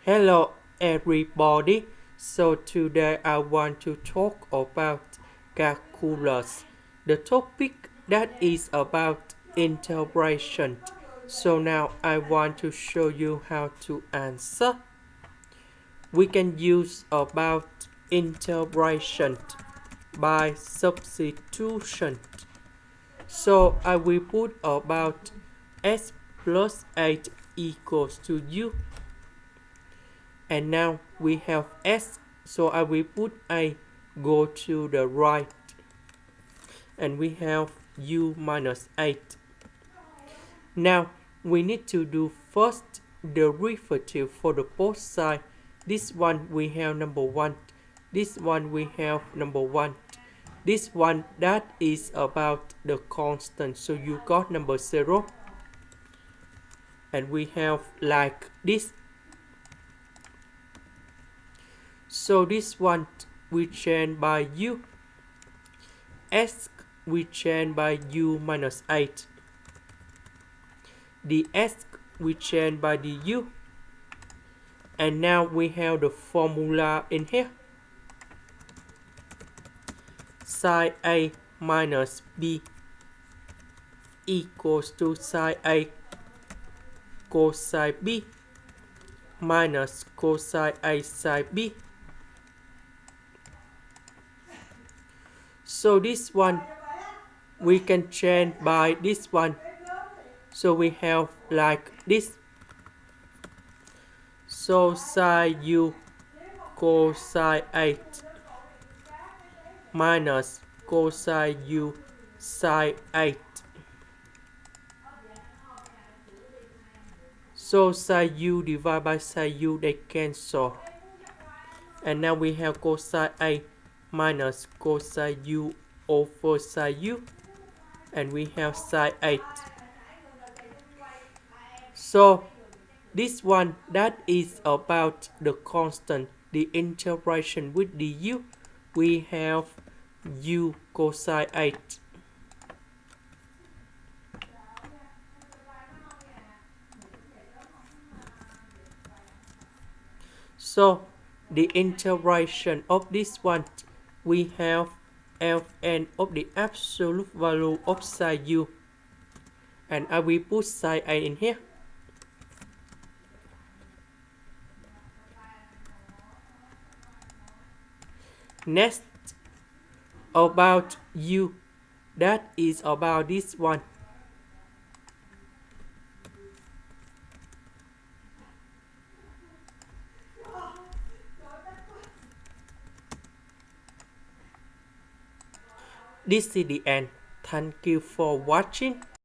Hello everybody. So today I want to talk about calculus. The topic that is about integration. So now I want to show you how to answer. We can use about integration by substitution. So I will put about s plus 8 equals to u. And now we have s, so I will put a go to the right. And we have u minus 8. Now we need to do first derivative for the both sides. This one we have number 1. This one we have number 1. This one that is about the constant, so you got number 0. And we have like this. So this one we change by u. S we change by u minus 8. The s we change by the u. And now we have the formula in here. Sin A minus B equals to sin A cosine B minus cosine A sin B. So this one we can change by this one. So we have like this. So sin u cosine 8 minus cosine u sin 8. So sin u divided by sin u, they cancel. And now we have cosine A minus cosine u over sin u. And we have sin 8. So this one that is about the constant, the integration with the u. We have u cosine 8. So the integration of this one, we have Ln of the absolute value of sin u. And I will put sin A in here. Next, about u, that is about this one. This is the end. Thank you for watching.